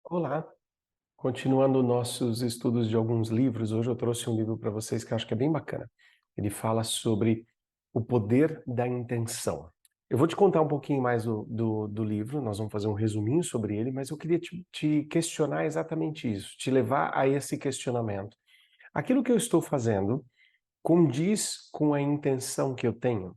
Olá, continuando nossos estudos de alguns livros, hoje eu trouxe um livro para vocês que eu acho que é bem bacana. Ele fala sobre o poder da intenção. Eu vou te contar um pouquinho mais do livro, nós vamos fazer um resuminho sobre ele, mas eu queria te questionar exatamente isso, te levar a esse questionamento. Aquilo que eu estou fazendo condiz com a intenção que eu tenho?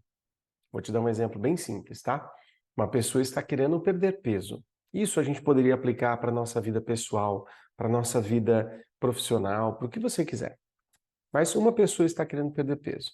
Vou te dar um exemplo bem simples, tá? Uma pessoa está querendo perder peso. Isso a gente poderia aplicar para a nossa vida pessoal, para a nossa vida profissional, para o que você quiser. Mas uma pessoa está querendo perder peso.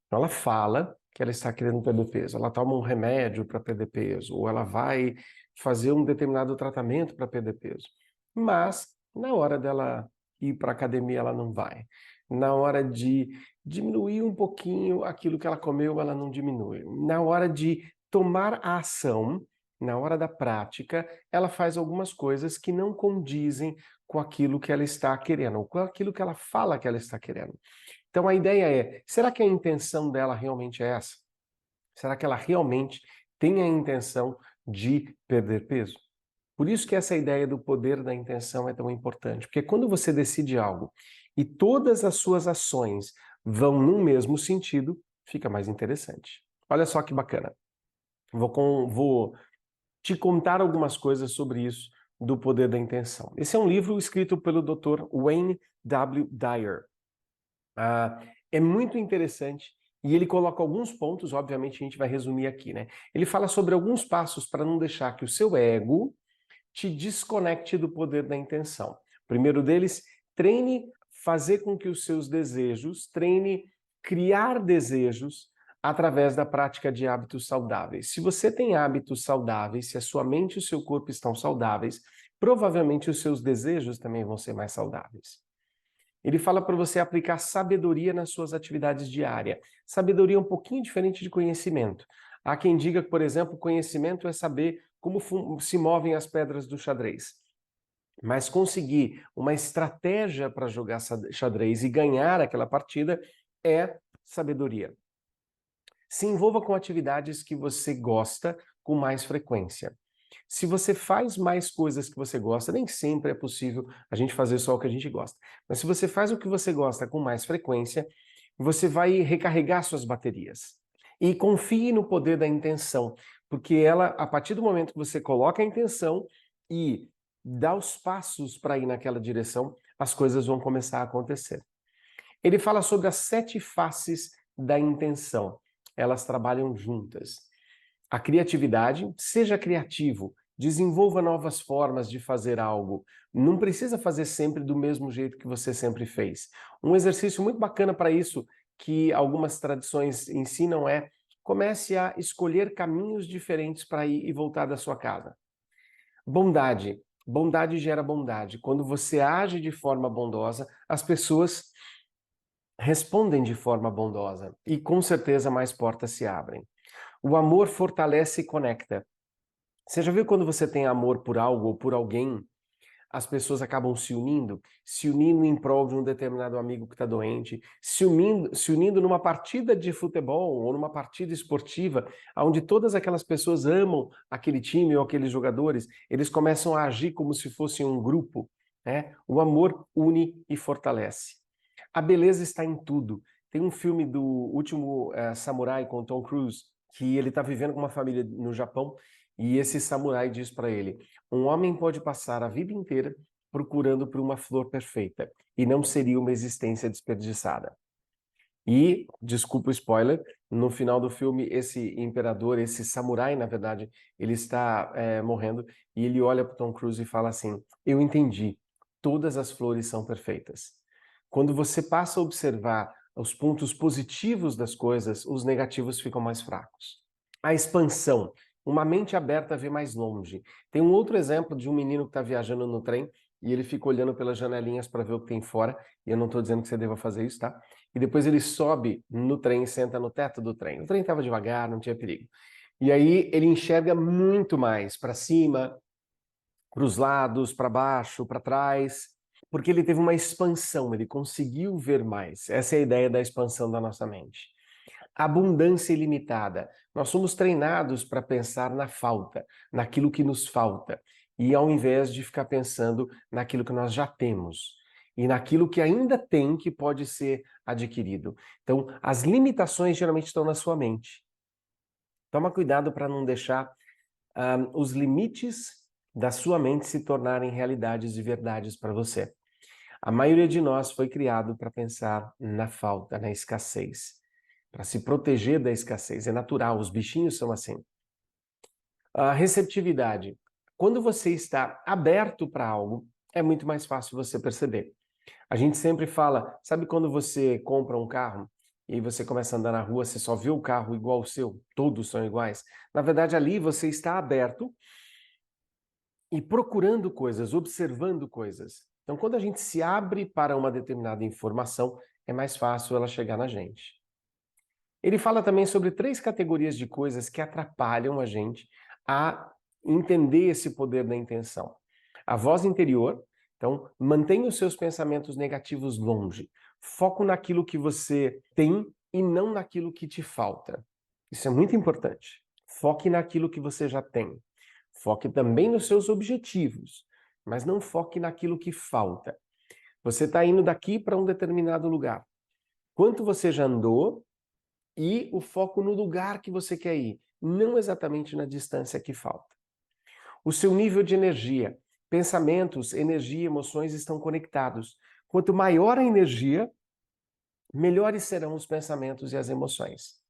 Ela fala que ela está querendo perder peso. Ela toma um remédio para perder peso, ou ela vai fazer um determinado tratamento para perder peso. Mas, na hora dela ir para a academia, ela não vai. Na hora de diminuir um pouquinho aquilo que ela comeu, ela não diminui. Na hora de tomar a ação, na hora da prática, ela faz algumas coisas que não condizem com aquilo que ela está querendo, ou com aquilo que ela fala que ela está querendo. Então a ideia é, será que a intenção dela realmente é essa? Será que ela realmente tem a intenção de perder peso? Por isso que essa ideia do poder da intenção é tão importante, porque quando você decide algo e todas as suas ações vão no mesmo sentido, fica mais interessante. Olha só que bacana. Vou te contar algumas coisas sobre isso do poder da intenção. Esse é um livro escrito pelo Dr. Wayne W. Dyer. É muito interessante e ele coloca alguns pontos, obviamente a gente vai resumir aqui, né? Ele fala sobre alguns passos para não deixar que o seu ego te desconecte do poder da intenção. O primeiro deles, treine fazer com que os seus desejos, treine criar desejos através da prática de hábitos saudáveis. Se você tem hábitos saudáveis, se a sua mente e o seu corpo estão saudáveis, provavelmente os seus desejos também vão ser mais saudáveis. Ele fala para você aplicar sabedoria nas suas atividades diárias. Sabedoria é um pouquinho diferente de conhecimento. Há quem diga que, por exemplo, conhecimento é saber como se movem as pedras do xadrez. Mas conseguir uma estratégia para jogar xadrez e ganhar aquela partida é sabedoria. Se envolva com atividades que você gosta com mais frequência. Se você faz mais coisas que você gosta, nem sempre é possível a gente fazer só o que a gente gosta. Mas se você faz o que você gosta com mais frequência, você vai recarregar suas baterias. E confie no poder da intenção, porque ela, a partir do momento que você coloca a intenção e dá os passos para ir naquela direção, as coisas vão começar a acontecer. Ele fala sobre as 7 faces da intenção. Elas trabalham juntas. A criatividade, seja criativo, desenvolva novas formas de fazer algo. Não precisa fazer sempre do mesmo jeito que você sempre fez. Um exercício muito bacana para isso, que algumas tradições ensinam, é comece a escolher caminhos diferentes para ir e voltar da sua casa. Bondade. Bondade gera bondade. Quando você age de forma bondosa, as pessoas respondem de forma bondosa e com certeza mais portas se abrem. O amor fortalece e conecta. Você já viu quando você tem amor por algo ou por alguém, as pessoas acabam se unindo em prol de um determinado amigo que está doente, se unindo numa partida de futebol ou numa partida esportiva, onde todas aquelas pessoas amam aquele time ou aqueles jogadores, eles começam a agir como se fossem um grupo, né? O amor une e fortalece. A beleza está em tudo. Tem um filme do último Samurai com Tom Cruise, que ele está vivendo com uma família no Japão, e esse samurai diz para ele: um homem pode passar a vida inteira procurando por uma flor perfeita, e não seria uma existência desperdiçada. E, desculpa o spoiler, no final do filme, esse imperador, esse samurai, na verdade, ele está morrendo, e ele olha para Tom Cruise e fala assim: eu entendi, todas as flores são perfeitas. Quando você passa a observar os pontos positivos das coisas, os negativos ficam mais fracos. A expansão. Uma mente aberta vê mais longe. Tem um outro exemplo de um menino que está viajando no trem e ele fica olhando pelas janelinhas para ver o que tem fora, e eu não estou dizendo que você deva fazer isso, tá? E depois ele sobe no trem e senta no teto do trem. O trem estava devagar, não tinha perigo. E aí ele enxerga muito mais para cima, para os lados, para baixo, para trás, porque ele teve uma expansão, ele conseguiu ver mais. Essa é a ideia da expansão da nossa mente. Abundância ilimitada. Nós somos treinados para pensar na falta, naquilo que nos falta. e ao invés de ficar pensando naquilo que nós já temos e naquilo que ainda tem que pode ser adquirido. Então, as limitações geralmente estão na sua mente. Toma cuidado para não deixar os limites da sua mente se tornarem realidades e verdades para você. A maioria de nós foi criado para pensar na falta, na escassez, para se proteger da escassez. É natural, os bichinhos são assim. A receptividade. Quando você está aberto para algo, é muito mais fácil você perceber. A gente sempre fala, sabe quando você compra um carro e você começa a andar na rua, você só vê o carro igual o seu, todos são iguais? Na verdade, ali você está aberto e procurando coisas, observando coisas. Então, quando a gente se abre para uma determinada informação, é mais fácil ela chegar na gente. Ele fala também sobre 3 categorias de coisas que atrapalham a gente a entender esse poder da intenção. A voz interior, então mantenha os seus pensamentos negativos longe. Foco naquilo que você tem e não naquilo que te falta. Isso é muito importante. Foque naquilo que você já tem. Foque também nos seus objetivos, mas não foque naquilo que falta. Você está indo daqui para um determinado lugar. Quanto você já andou e o foco no lugar que você quer ir, não exatamente na distância que falta. O seu nível de energia, pensamentos, energia e emoções estão conectados. Quanto maior a energia, melhores serão os pensamentos e as emoções.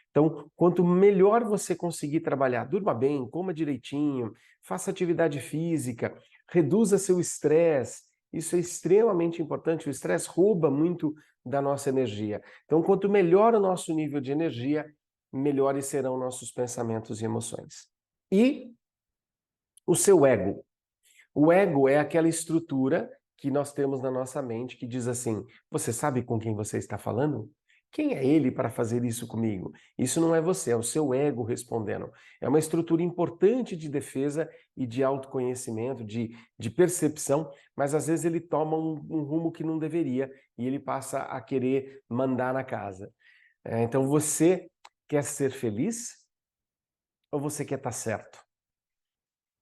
Então, quanto melhor você conseguir trabalhar, durma bem, coma direitinho, faça atividade física, reduza seu estresse. Isso é extremamente importante. O estresse rouba muito da nossa energia. Então, quanto melhor o nosso nível de energia, melhores serão nossos pensamentos e emoções. E o seu ego. O ego é aquela estrutura que nós temos na nossa mente que diz assim: você sabe com quem você está falando? Quem é ele para fazer isso comigo? Isso não é você, é o seu ego respondendo. É uma estrutura importante de defesa e de autoconhecimento, de percepção, mas às vezes ele toma um rumo que não deveria e ele passa a querer mandar na casa. Então você quer ser feliz ou você quer estar certo?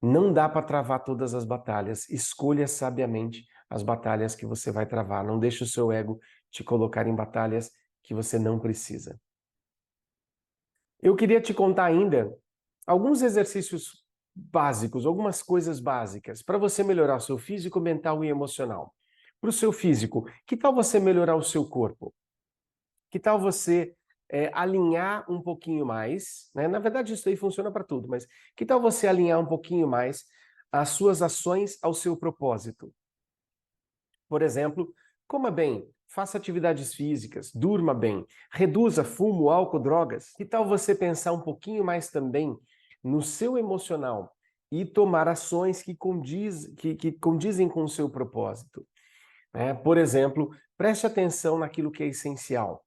Não dá para travar todas as batalhas. Escolha sabiamente as batalhas que você vai travar. Não deixe o seu ego te colocar em batalhas que você não precisa. Eu queria te contar ainda alguns exercícios básicos, algumas coisas básicas para você melhorar o seu físico, mental e emocional. Para o seu físico, que tal você melhorar o seu corpo? Que tal você alinhar um pouquinho mais, né? Na verdade, isso aí funciona para tudo, mas que tal você alinhar um pouquinho mais as suas ações ao seu propósito? Por exemplo, coma bem, faça atividades físicas, durma bem, reduza fumo, álcool, drogas. Que tal você pensar um pouquinho mais também no seu emocional e tomar ações que condizem com o seu propósito? Por exemplo, preste atenção naquilo que é essencial.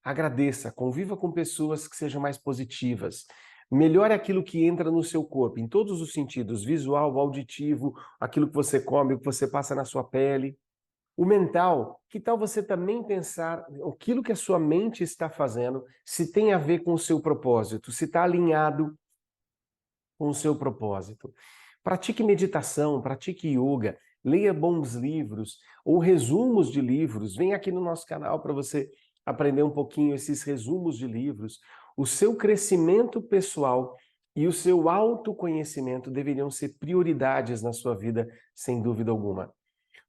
Agradeça, conviva com pessoas que sejam mais positivas. Melhore aquilo que entra no seu corpo, em todos os sentidos, visual, auditivo, aquilo que você come, o que você passa na sua pele. O mental, que tal você também pensar aquilo que a sua mente está fazendo, se tem a ver com o seu propósito, se está alinhado com o seu propósito. Pratique meditação, pratique yoga, leia bons livros ou resumos de livros. Vem aqui no nosso canal para você aprender um pouquinho esses resumos de livros. O seu crescimento pessoal e o seu autoconhecimento deveriam ser prioridades na sua vida, sem dúvida alguma.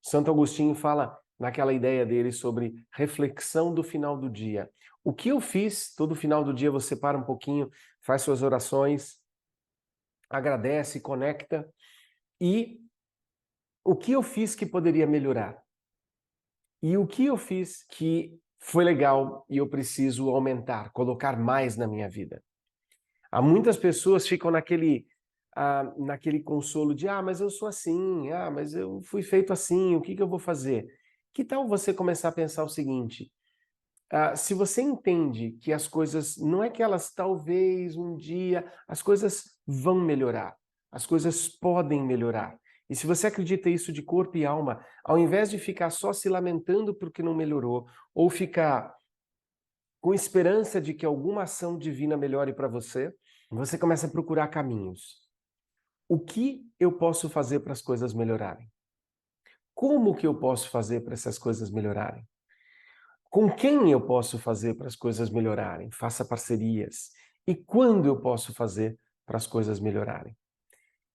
Santo Agostinho fala naquela ideia dele sobre reflexão do final do dia. O que eu fiz? Todo final do dia você para um pouquinho, faz suas orações, agradece, conecta. E o que eu fiz que poderia melhorar? E o que eu fiz que foi legal e eu preciso aumentar, colocar mais na minha vida? Há muitas pessoas que ficam naquele consolo de mas eu sou assim, mas eu fui feito assim, o que eu vou fazer? Que tal você começar a pensar o seguinte, se você entende que as coisas, não é que elas talvez um dia, as coisas vão melhorar, as coisas podem melhorar. E se você acredita isso de corpo e alma, ao invés de ficar só se lamentando porque não melhorou, ou ficar com esperança de que alguma ação divina melhore para você, você começa a procurar caminhos. O que eu posso fazer para as coisas melhorarem? Como que eu posso fazer para essas coisas melhorarem? Com quem eu posso fazer para as coisas melhorarem? Faça parcerias. E quando eu posso fazer para as coisas melhorarem?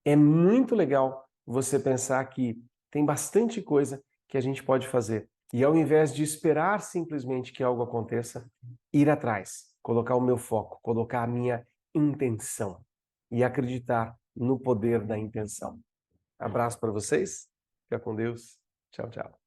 É muito legal você pensar que tem bastante coisa que a gente pode fazer. E ao invés de esperar simplesmente que algo aconteça, ir atrás, colocar o meu foco, colocar a minha intenção e acreditar no poder da intenção. Abraço para vocês. Fica com Deus. Tchau, tchau.